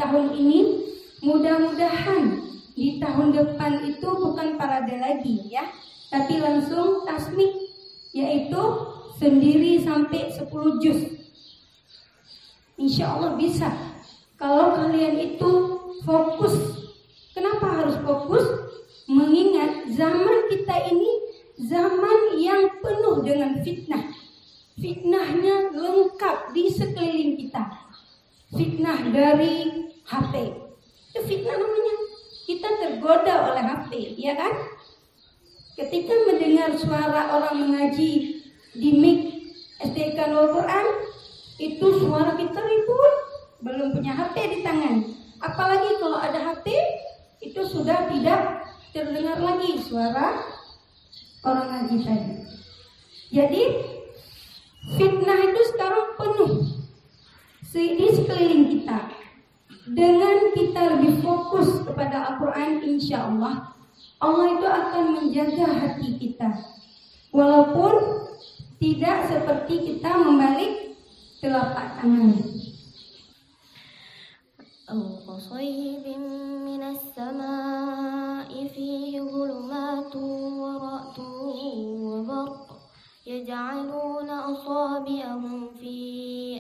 tahun ini, mudah-mudahan di tahun depan itu bukan parade lagi ya, tapi langsung tasmik, yaitu sendiri sampai 10 juz. Insya Allah bisa. Kalau kalian itu fokus. Kenapa harus fokus? Mengingat zaman kita ini zaman yang penuh dengan fitnah. Fitnahnya lengkap di sekeliling kita. Fitnah dari HP. Itu fitnah namanya. Kita tergoda oleh HP, ya kan? Ketika mendengar suara orang mengaji di mic SDK Nurul Quran, itu suara kita ribut. Belum punya HP di tangan. Apalagi kalau ada HP, itu sudah tidak terdengar lagi suara orang ngaji tadi. Jadi fitnah itu sekarang penuh di sekeliling kita. Dengan kita lebih fokus kepada Al-Quran, insya Allah itu akan menjaga hati kita. Walaupun tidak seperti kita membalik telapak tangan. كصيب من السماء فيه ظلمات ورعد وبرق يجعلون أصابعهم في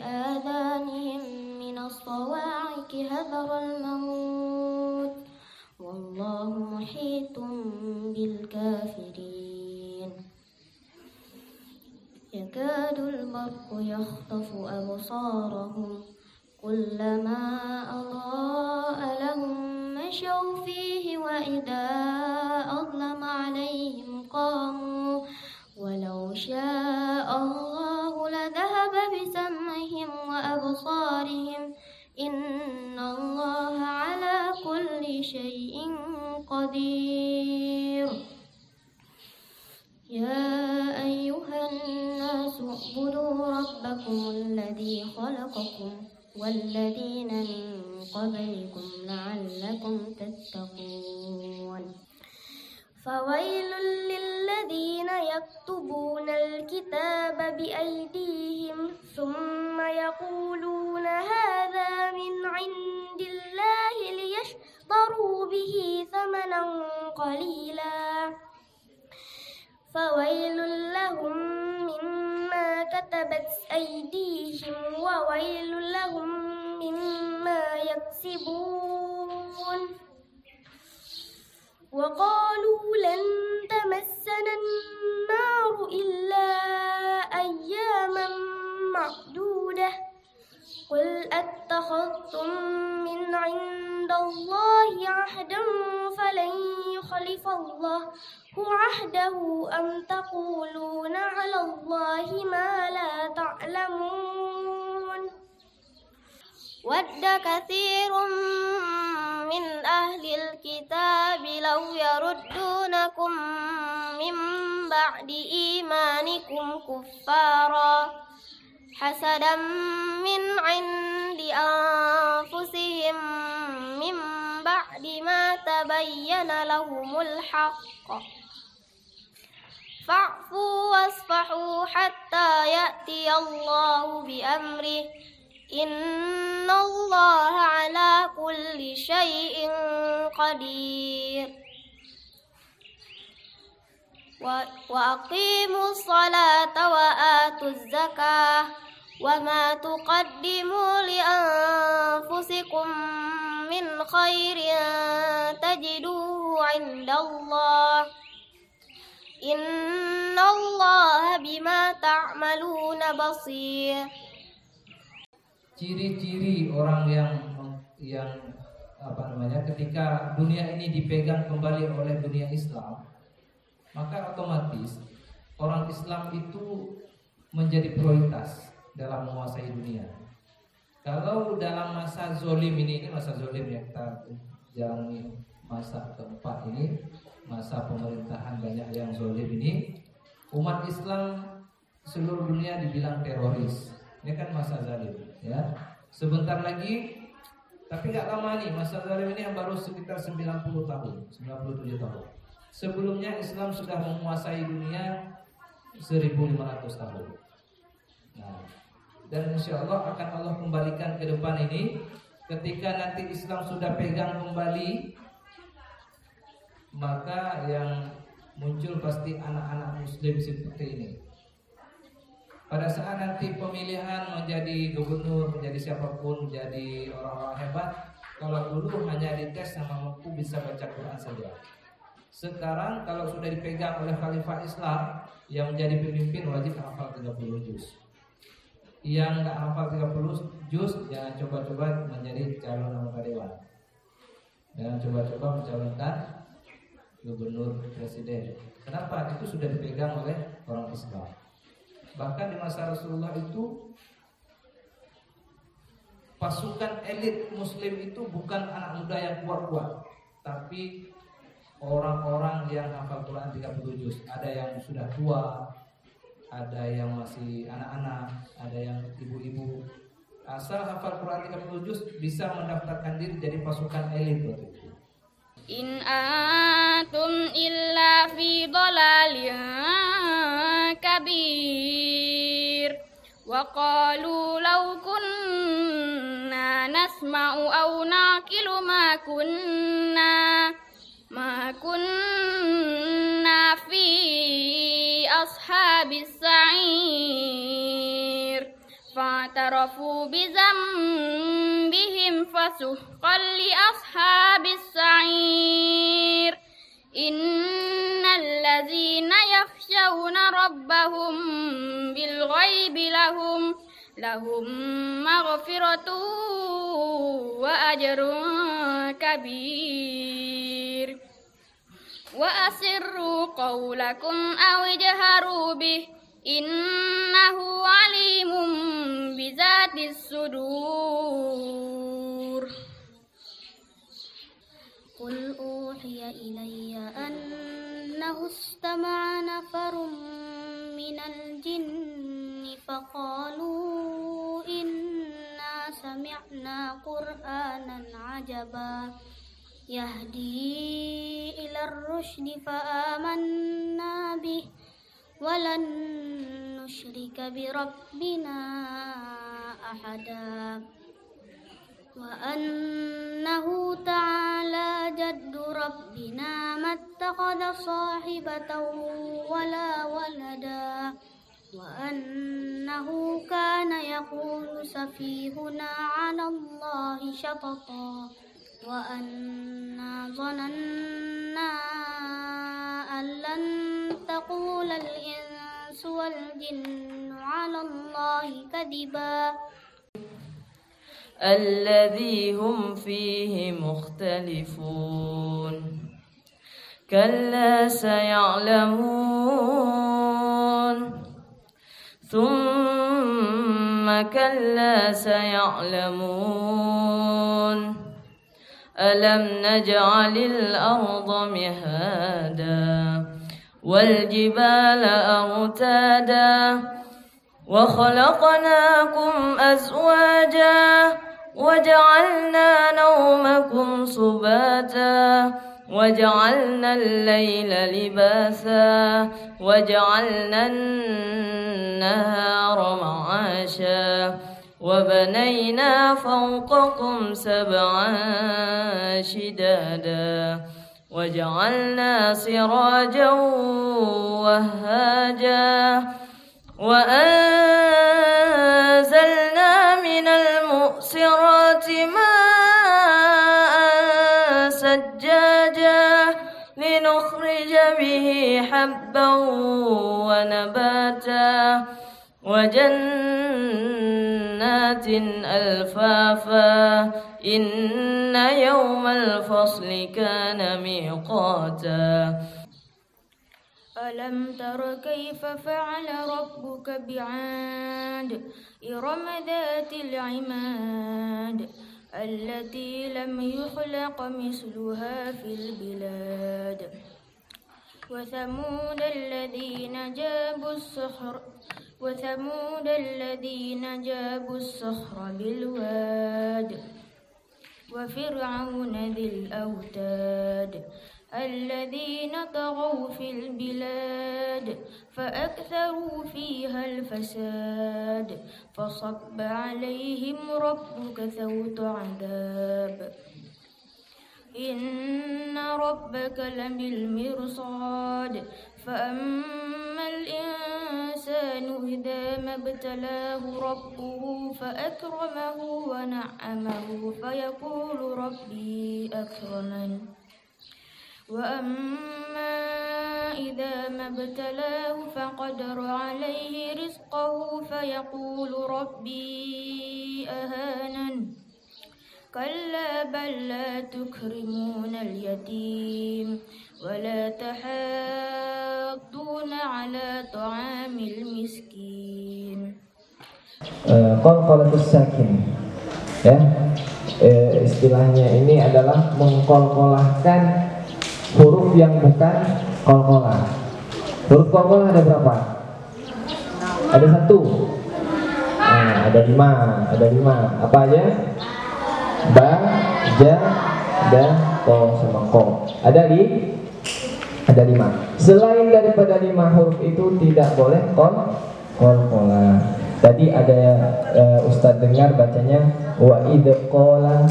آذانهم من الصواعق حذر الموت والله محيط بالكافرين يكاد البرق يخطف أبصارهم كلما أضاء لهم مشوا فيه وإذا أظلم عليهم قاموا ولو شاء الله لذهب بسمعهم وأبصارهم إن الله على كل شيء قدير يا أيها الناس اعبدوا ربكم الذي خلقكم والذين من قبلكم لعلكم تتقون فويل للذين يكتبون الكتاب بأيديهم ثم يقولون هذا من عند الله ليشتروا به ثمنا قليلا فويل لهم مما كتبت أيديهم وويل لهم مما يكسبون وقالوا لن تمسنا النار إلا أياما معدودة قل أتخذتم من عند الله عهدا فلن يخلف الله عهده أم تقولون على الله ما لا تعلمون ود كثير من أهل الكتاب لو يردونكم من بعد إيمانكم كفارا حسدا من عند أنفسهم من بعد ما تبين لهم الحق فاعفوا واصفحوا حتى يأتي الله بأمره إن الله على كل شيء قدير وأقيموا الصلاة وآتوا الزكاة وما تقدموا لأنفسكم من خير تجدوه عند الله إن الله بما تعملون بصير. Ciri-ciri orang yang ketika dunia ini dipegang kembali oleh dunia Islam, maka otomatis orang Islam itu menjadi prioritas dalam menguasai dunia. Kalau dalam masa zolim ini masa zolim yang kita jalani, masa keempat ini, masa pemerintahan banyak yang zolim ini, umat Islam seluruh dunia dibilang teroris. Ini kan masa zalim, ya. Sebentar lagi, tapi nggak lama nih, masa zalim ini yang baru sekitar 90 tahun, 97 tahun. Sebelumnya Islam sudah menguasai dunia 1500 tahun. Nah, dan insya Allah akan Allah kembalikan ke depan ini ketika nanti Islam sudah pegang kembali, maka yang muncul pasti anak-anak muslim seperti ini. Pada saat nanti pemilihan menjadi gubernur, menjadi siapapun, menjadi orang-orang hebat, kalau dulu hanya dites sama mampu bisa baca Quran saja. Sekarang kalau sudah dipegang oleh Khalifah Islam, yang menjadi pemimpin wajib hafal 30 juz. Yang nggak hafal 30 juz, jangan coba-coba menjadi calon anggota dewan. Jangan coba-coba mencalonkan gubernur, presiden. Kenapa? Itu sudah dipegang oleh orang Islam. Bahkan di masa Rasulullah itu pasukan elit muslim itu bukan anak muda yang kuat-kuat, tapi orang-orang yang hafal Quran 30 juz. Ada yang sudah tua, ada yang masih anak-anak, ada yang ibu-ibu. Asal hafal Quran 30 juz bisa mendaftarkan diri jadi pasukan elit waktu itu. In antum illa fi dhalalin kabir wa qalu law kunna nasma'u aw naqilu ma kunna fi ashabis sa'ir fa'tarafu bi dzambihim fasuhqan li ashabis sa'ir innal ladzina yakhshawna rabbahum bil ghaibi lahum maghfiratun wa ajrun kabir wa asirru qawlakum aw ijharu bih innahu alimun bizatis sudur. Qul uhiya ilayya annahu istama'a nafarun minal jinni faqalu inna sami'na qur'anan ajaba yahdi ilar rusydi fa'amanna bih walan nusyrika bi rabbina ahada wa annahu ta'ala jaddu rabbina mattakhadha sahibatan wala walada wa annahu kana yaqulu safihuna 'ala Allahi shatata wa anna dhananna an lan taqula al-insu wal jinnu 'ala Allahi kadiba الذي هم فيه مختلفون كلا سيعلمون ثم كلا سيعلمون ألم نجعل الأرض مهادا والجبال أوتادا وخلقناكم أزواجا وجعلنا نومكم سباتا وجعلنا الليل لباسا وجعلنا النهار معاشا وبنينا فوقكم سبعا شدادا وجعلنا سراجا وهاجا وأنزلنا من المؤسرات ماء سجاجا لنخرج به حبا ونباتا وجنات ألفافا إن يوم الفصل كان ميقاتا ألم تر كيف فعل ربك بعاد إرم ذات العماد التي لم يخلق مثلها في البلاد وثمود الذين جابوا الصخر بالواد وفرعون ذي الأوتاد الذين طغوا في البلاد فأكثروا فيها الفساد فصب عليهم ربك سوط عذاب إن ربك لبالمرصاد فأما الإنسان إذا ما ابتلاه ربه فأكرمه ونعمه فيقول ربي أكرمن وأما إذا ما ابتلاه فقدر عليه رزقه فيقول ربي أهانن كلا بل لا تكرمون اليتيم ولا تحاضون على طعام المسكين. Qalqalatus sakin, ya, istilahnya ini adalah mengkolkolahkan huruf yang bukan kolkolah. Huruf kolkolah ada berapa? Ada 1. Nah, ada 5. Apa aja? Ba, ja, da, to, sama ko. Ada 5. Selain daripada 5 huruf itu tidak boleh kolkolah. Tadi ada Ustadz dengar bacanya wa idh qala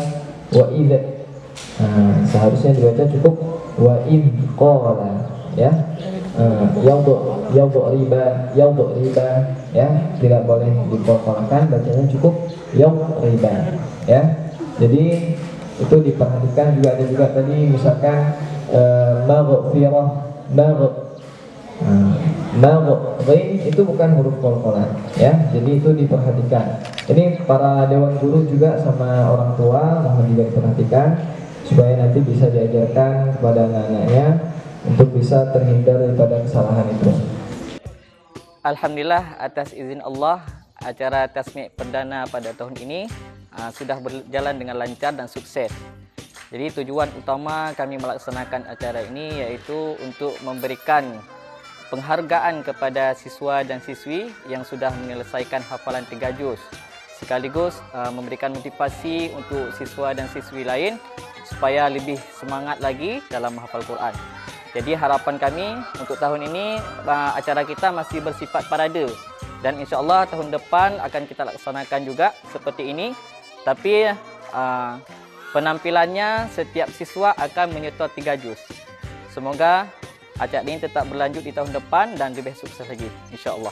wa idh. Seharusnya dibaca cukup wa idh qala, ya. Yaudhu riba, ya, tidak boleh dikolkolahkan, bacanya cukup riba, ya. Jadi itu diperhatikan. Juga ada juga tadi misalkan maghfirah, maghfir itu bukan huruf qalqalah, ya. Jadi itu diperhatikan. Ini para dewan guru juga sama orang tua mohon juga diperhatikan supaya nanti bisa diajarkan kepada anak-anaknya untuk bisa terhindar daripada kesalahan itu. Alhamdulillah, atas izin Allah, acara tasmi' perdana pada tahun ini sudah berjalan dengan lancar dan sukses. Jadi tujuan utama kami melaksanakan acara ini yaitu untuk memberikan penghargaan kepada siswa dan siswi yang sudah menyelesaikan hafalan 3 juz, sekaligus memberikan motivasi untuk siswa dan siswi lain supaya lebih semangat lagi dalam menghafal Quran. Jadi harapan kami untuk tahun ini acara kita masih bersifat parade dan insya-Allah tahun depan akan kita laksanakan juga seperti ini, tapi penampilannya setiap siswa akan menyetor 3 juz. Semoga acara ini tetap berlanjut di tahun depan dan lebih sukses lagi insya-Allah.